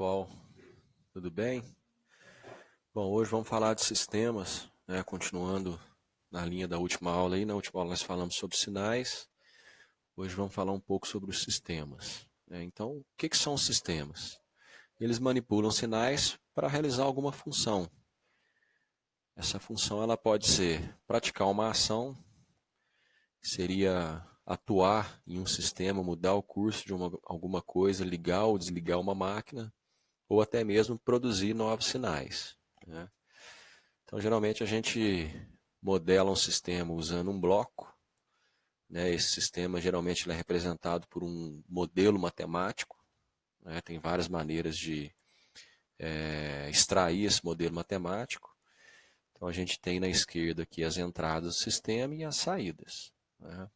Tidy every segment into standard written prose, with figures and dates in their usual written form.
pessoal, tudo bem? Bom, hoje vamos falar de sistemas, né? Continuando na linha da última aula aí. Na última aula nós falamos sobre sinais, hoje vamos falar um pouco sobre os sistemas, né? Então, o que são os sistemas? Eles manipulam sinais para realizar alguma função. Essa função ela pode ser praticar uma ação, seria atuar em um sistema, mudar o curso de alguma coisa, ligar ou desligar uma máquina, ou até mesmo produzir novos sinais, né? Então, geralmente a gente modela um sistema usando um bloco, né? Esse sistema geralmente ele é representado por um modelo matemático, né? Tem várias maneiras de extrair esse modelo matemático. Então, a gente tem na esquerda aqui as entradas do sistema e as saídas, né?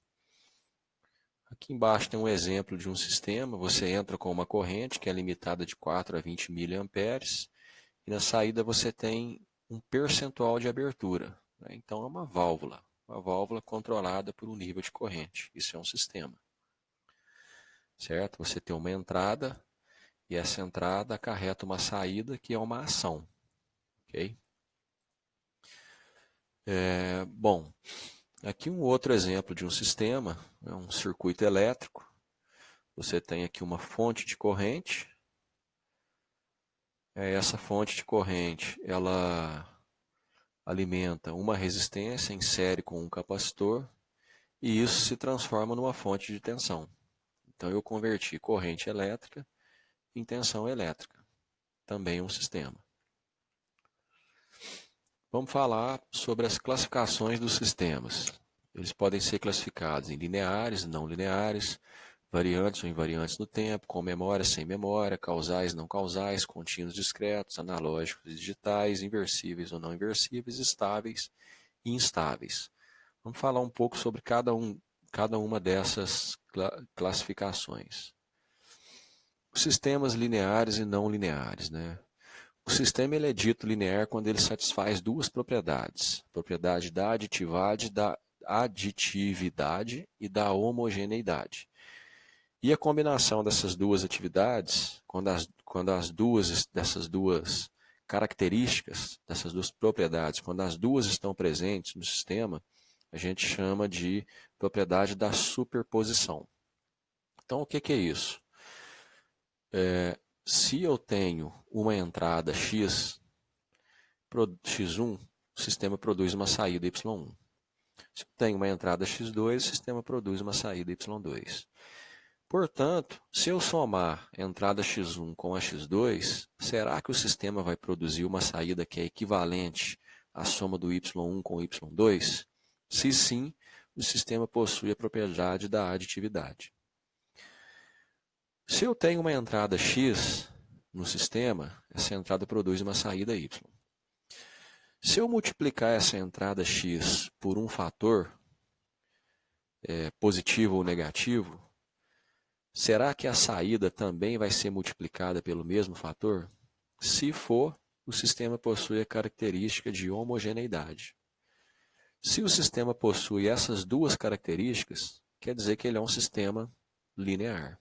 Aqui embaixo tem um exemplo de um sistema. Você entra com uma corrente que é limitada de 4 a 20 miliamperes e na saída você tem um percentual de abertura, né? Então é uma válvula controlada por um nível de corrente. Isso é um sistema, certo? Você tem uma entrada e essa entrada acarreta uma saída que é uma ação, ok? Bom, aqui um outro exemplo de um sistema, é um circuito elétrico. Você tem aqui uma fonte de corrente. Essa fonte de corrente, ela alimenta uma resistência em série com um capacitor e isso se transforma numa fonte de tensão. Então eu converti corrente elétrica em tensão elétrica, também um sistema. Vamos falar sobre as classificações dos sistemas. Eles podem ser classificados em lineares, não lineares, variantes ou invariantes no tempo, com memória, sem memória, causais, não causais, contínuos discretos, analógicos e digitais, inversíveis ou não inversíveis, estáveis e instáveis. Vamos falar um pouco sobre cada uma dessas classificações. Os sistemas lineares e não lineares, né? O sistema ele é dito linear quando ele satisfaz duas propriedades. A propriedade da aditividade e da homogeneidade. E a combinação dessas duas atividades, dessas duas características, dessas duas propriedades, quando as duas estão presentes no sistema, a gente chama de propriedade da superposição. Então, o que é isso? Se eu tenho uma entrada x, x1, o sistema produz uma saída y1. Se eu tenho uma entrada x2, o sistema produz uma saída y2. Portanto, se eu somar a entrada x1 com a x2, será que o sistema vai produzir uma saída que é equivalente à soma do y1 com o y2? Se sim, o sistema possui a propriedade da aditividade. Se eu tenho uma entrada x no sistema, essa entrada produz uma saída y. Se eu multiplicar essa entrada x por um fator, positivo ou negativo, será que a saída também vai ser multiplicada pelo mesmo fator? Se for, o sistema possui a característica de homogeneidade. Se o sistema possui essas duas características, quer dizer que ele é um sistema linear.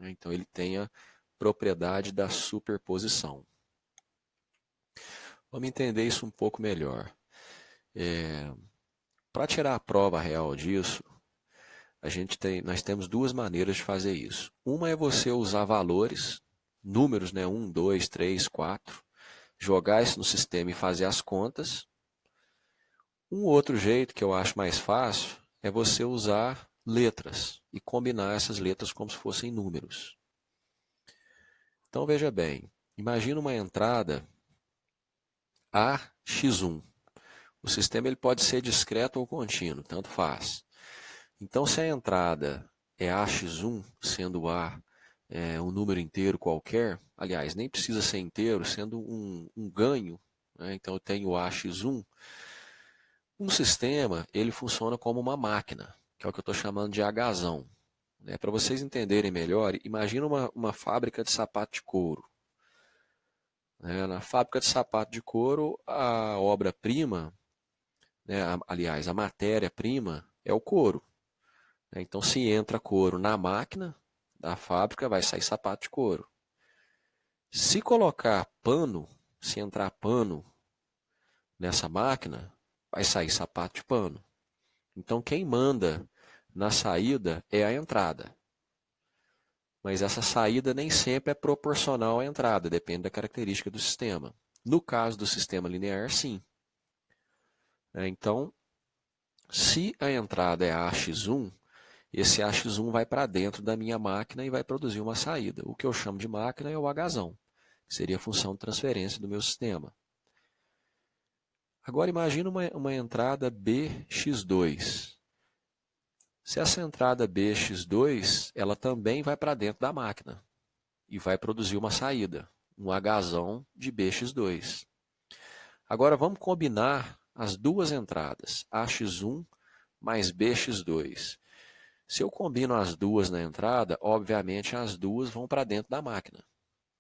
Então ele tem a propriedade da superposição. Vamos entender isso um pouco melhor. Para tirar a prova real disso, nós temos duas maneiras de fazer isso. Uma é você usar valores, números, né? 1, 2, 3, 4, jogar isso no sistema e fazer as contas. Um outro jeito que eu acho mais fácil é você usar letras e combinar essas letras como se fossem números. Então veja bem, imagina uma entrada AX1. O sistema ele pode ser discreto ou contínuo, tanto faz. Então se a entrada é AX1, sendo A um número inteiro qualquer, aliás, nem precisa ser inteiro, sendo um ganho, né? Então eu tenho AX1. Um sistema ele funciona como uma máquina, que é o que eu estou chamando de agazão. Para vocês entenderem melhor, imagina uma fábrica de sapato de couro. Na fábrica de sapato de couro, a obra-prima, aliás, a matéria-prima é o couro. Então, se entra couro na máquina da fábrica, vai sair sapato de couro. Se colocar pano, se entrar pano nessa máquina, vai sair sapato de pano. Então quem manda na saída é a entrada. Mas essa saída nem sempre é proporcional à entrada, depende da característica do sistema. No caso do sistema linear, sim. Então, se a entrada é AX1, esse AX1 vai para dentro da minha máquina e vai produzir uma saída. O que eu chamo de máquina é o Hzão, que seria a função de transferência do meu sistema. Agora imagine uma entrada BX2. Se essa entrada BX2, ela também vai para dentro da máquina e vai produzir uma saída, um Hzão de BX2. Agora vamos combinar as duas entradas, AX1 mais BX2. Se eu combino as duas na entrada, obviamente as duas vão para dentro da máquina.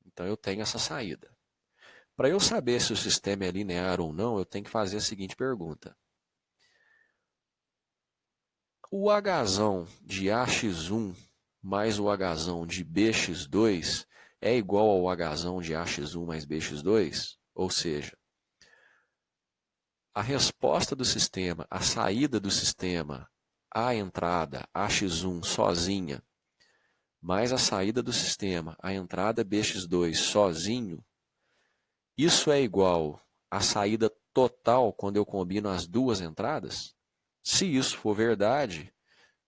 Então eu tenho essa saída. Para eu saber se o sistema é linear ou não, eu tenho que fazer a seguinte pergunta. O Hzão de AX1 mais o Hzão de BX2 é igual ao Hzão de AX1 mais BX2? Ou seja, a resposta do sistema, a saída do sistema, a entrada AX1 sozinha, mais a saída do sistema, a entrada BX2 sozinho, isso é igual à saída total quando eu combino as duas entradas? Se isso for verdade,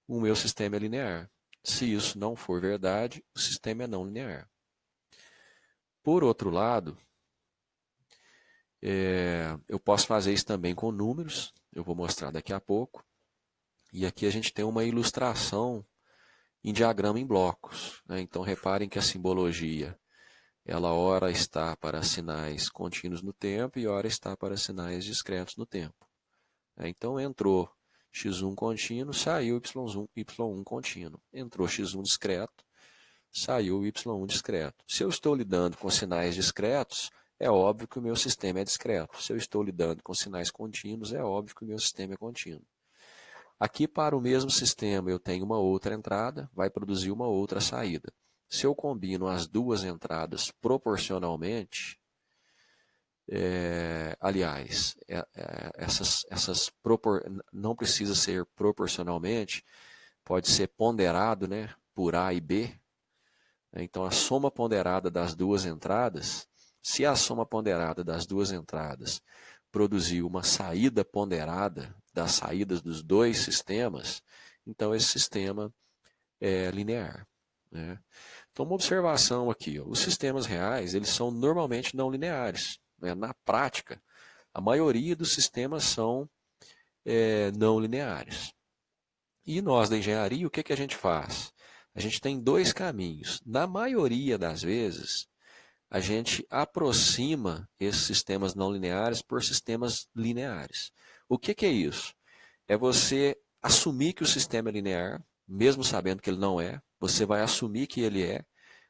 o meu sistema é linear. Se isso não for verdade, o sistema é não linear. Por outro lado, eu posso fazer isso também com números, eu vou mostrar daqui a pouco. E aqui a gente tem uma ilustração em diagrama em blocos. Então reparem que a simbologia, ela ora está para sinais contínuos no tempo e ora está para sinais discretos no tempo. Então entrou x1 contínuo, saiu y1 contínuo. Entrou x1 discreto, saiu y1 discreto. Se eu estou lidando com sinais discretos, é óbvio que o meu sistema é discreto. Se eu estou lidando com sinais contínuos, é óbvio que o meu sistema é contínuo. Aqui, para o mesmo sistema, eu tenho uma outra entrada, vai produzir uma outra saída. Se eu combino as duas entradas proporcionalmente, aliás, não precisa ser proporcionalmente, pode ser ponderado, né, por A e B. Então, a soma ponderada das duas entradas, se a soma ponderada das duas entradas produzir uma saída ponderada das saídas dos dois sistemas, então esse sistema é linear. Né? Então, uma observação aqui, ó, os sistemas reais eles são normalmente não lineares. Né? Na prática, a maioria dos sistemas são não lineares. E nós da engenharia, o que a gente faz? A gente tem dois caminhos. Na maioria das vezes, a gente aproxima esses sistemas não lineares por sistemas lineares. O que é isso? É você assumir que o sistema é linear, mesmo sabendo que ele não é. Você vai assumir que ele é,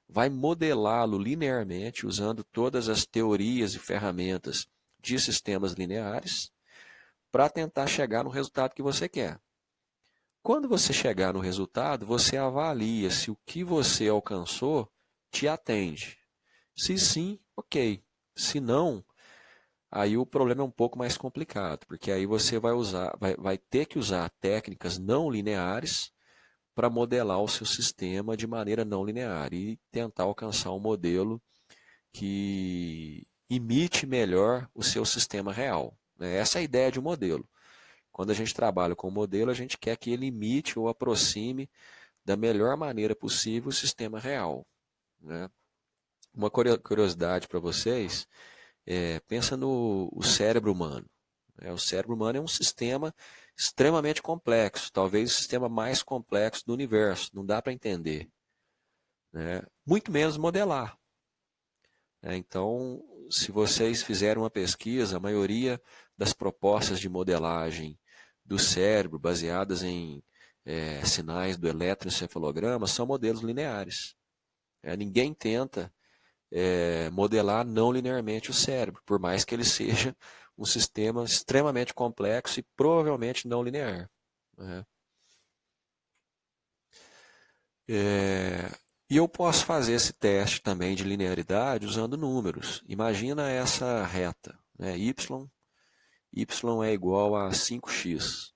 vai modelá-lo linearmente, usando todas as teorias e ferramentas de sistemas lineares, para tentar chegar no resultado que você quer. Quando você chegar no resultado, você avalia se o que você alcançou te atende. Se sim, ok. Se não, aí o problema é um pouco mais complicado, porque aí você vai ter que usar técnicas não lineares para modelar o seu sistema de maneira não linear e tentar alcançar um modelo que imite melhor o seu sistema real. Essa é a ideia de um modelo. Quando a gente trabalha com o modelo, a gente quer que ele imite ou aproxime da melhor maneira possível o sistema real. Né? Uma curiosidade para vocês, pensa no cérebro humano. O cérebro humano é um sistema extremamente complexo, talvez o sistema mais complexo do universo, não dá para entender. Né? Muito menos modelar. Então, se vocês fizerem uma pesquisa, a maioria das propostas de modelagem do cérebro, baseadas em sinais do eletroencefalograma, são modelos lineares. Ninguém tenta modelar não linearmente o cérebro, por mais que ele seja um sistema extremamente complexo e provavelmente não linear. Né? E eu posso fazer esse teste também de linearidade usando números. Imagina essa reta, né? Y é igual a 5x.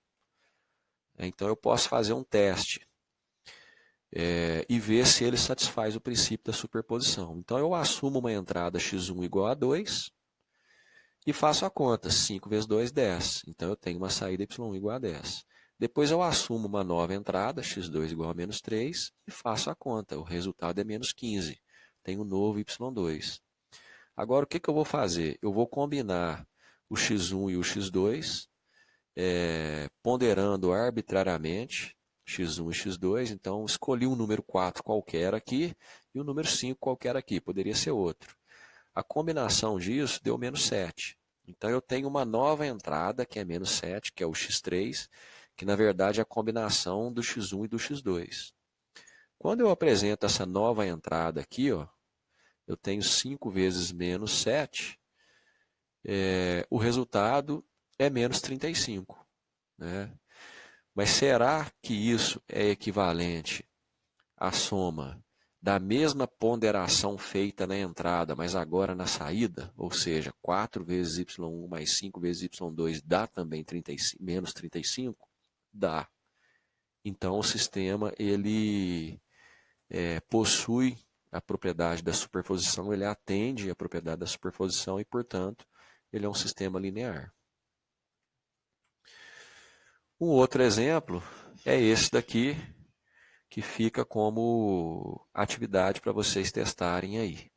Então eu posso fazer um teste e ver se ele satisfaz o princípio da superposição. Então eu assumo uma entrada x1 igual a 2 e faço a conta. 5 vezes 2, 10. Então eu tenho uma saída y1 igual a 10. Depois eu assumo uma nova entrada, x2 igual a menos 3, e faço a conta. O resultado é menos 15. Tenho um novo y2. Agora o que eu vou fazer? Eu vou combinar o x1 e o x2, ponderando arbitrariamente x1 e x2. Então escolhi um número 4 qualquer aqui e um número 5 qualquer aqui. Poderia ser outro. A combinação disso deu menos 7. Então eu tenho uma nova entrada que é menos 7, que é o x3, que na verdade é a combinação do x1 e do x2. Quando eu apresento essa nova entrada aqui, ó, eu tenho 5 vezes menos 7, o resultado é menos 35. Né? Mas será que isso é equivalente à soma da mesma ponderação feita na entrada, mas agora na saída? Ou seja, 4 vezes y1 mais 5 vezes y2 dá também 35, menos 35? Dá. Então o sistema ele possui a propriedade da superposição, ele atende a propriedade da superposição e, portanto, ele é um sistema linear. Um outro exemplo é esse daqui, que fica como atividade para vocês testarem aí.